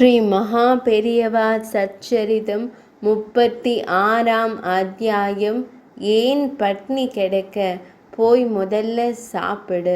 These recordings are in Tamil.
ஸ்ரீ மகா பெரியவா சச்சரிதம் 36ஆம் அத்தியாயம். ஏன் பட்னி கிடக்க, போய் முதல்ல சாப்பிடு.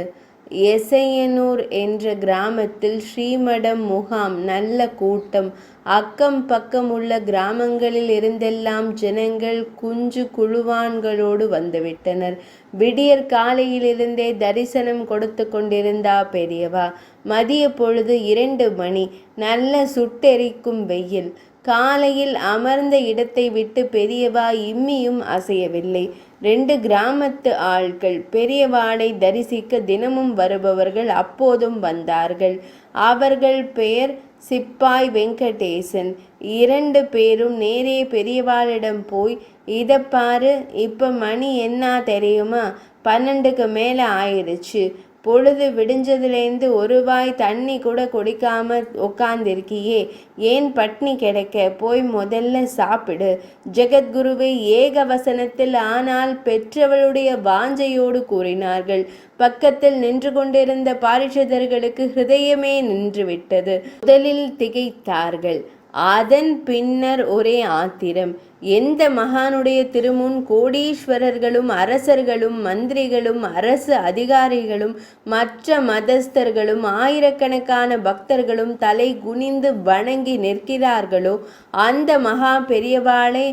எசையனூர் என்ற கிராமத்தில் ஸ்ரீமடம் முகாம். நல்ல கூட்டம். அக்கம் பக்கம் உள்ள கிராமங்களில் இருந்தெல்லாம் ஜனங்கள் குஞ்சு குழுவான்களோடு வந்துவிட்டனர். விடியற் காலையிலிருந்தே தரிசனம் கொடுத்து கொண்டிருந்தா பெரியவா. மதிய பொழுது 2 மணி. நல்ல சுட்டெரிக்கும் வெயில். காலையில் அமர்ந்த இடத்தை விட்டு பெரியவா இம்மியும் அசையவில்லை. 2 கிராமத்து ஆள்கள் பெரியவாளை தரிசிக்க தினமும் வருபவர்கள் அப்போதும் வந்தார்கள். அவர்கள் பெயர் சிப்பாய் வெங்கடேசன். 2 பேரும் நேரே பெரியவாளிடம் போய், இதப்பாரு, இப்ப மணி என்ன தெரியுமா? 12க்கு மேலே ஆயிடுச்சு. பொழுது விடிஞ்சதுலேருந்து ஒரு வாய் தண்ணி கூட குடிக்காம உட்கார்ந்திருக்கியே, ஏன் பட்னி கிடக்க? போய் முதல்ல சாப்பிடு. ஜெகத்குருவை ஏக வசனத்தில் ஆனால் பெற்றவளுடைய வாஞ்சையோடு கூறினார்கள். பக்கத்தில் நின்று கொண்டிருந்த பாரிஷதர்களுக்கு ஹிருதயமே நின்றுவிட்டது. முதலில் திகைத்தார்கள். அதன் பின்னர் ஒரே ஆத்திரம். எந்த மகானுடைய திருமுன் கோடீஸ்வரர்களும் அரசர்களும் மந்திரிகளும் அரசு அதிகாரிகளும் மற்ற மதஸ்தர்களும் ஆயிரக்கணக்கான பக்தர்களும் தலை குனிந்து வணங்கி நிற்கிறார்களோ, அந்த மகா பெரியவாளை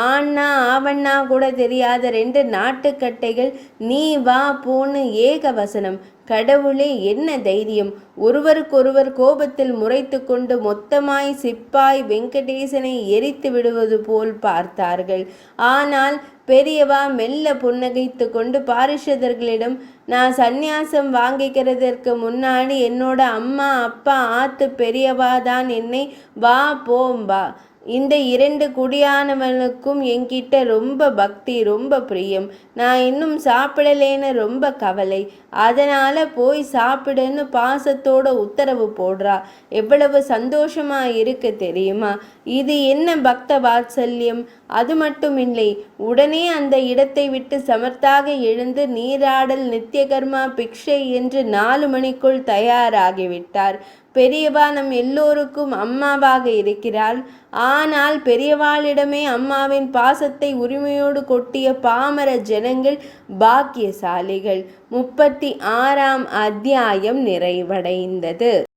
ஆண்ணா ஆவண்ணா கூட தெரியாத 2 நாட்டுக்கட்டைகள் நீ வா போன்னு ஏக வசனம். கடவுளே, என்ன தைரியம்! ஒருவருக்கொருவர் கோபத்தில் முறைத்து கொண்டு மொத்தமாய் சிப்பாய் வெங்கடேசனை எரித்து விடுவது போல் பார்த்தார்கள். ஆனால் பெரியவா மெல்ல புன்னகைத்து கொண்டு பாரிஷதர்களிடம், நான் சந்நியாசம் வாங்கிக்கிறதற்கு முன்னாடி என்னோட அம்மா அப்பா ஆத்து பெரியவா தான் என்னை வா போம்பா. இந்த 2 குடியானவனுக்கும் என்கிட்ட ரொம்ப பக்தி, ரொம்ப பிரியம். நான் இன்னும் சாப்பிடலேன்னு ரொம்ப கவலை. அதனால போய் சாப்பிடுன்னு பாசத்தோட உத்தரவு போடுறா. எவ்வளவு சந்தோஷமா இருக்கு தெரியுமா? இது என்ன பக்த வாத்சல்யம்! அது மட்டும் இல்லை, உடனே அந்த இடத்தை விட்டு சமர்த்தாக எழுந்து நீராடல், நித்தியகர்மா, பிக்ஷை என்று 4 மணிக்குள் தயாராகிவிட்டார். பெரியவா நம் எல்லோருக்கும் அம்மாவாக இருக்கிறாள். ஆனால் பெரியவாளிடமே அம்மாவின் பாசத்தை உரிமையோடு கொட்டிய பாமர ஜனங்கள் பாக்கியசாலிகள். 36ஆம் அத்தியாயம் நிறைவடைந்தது.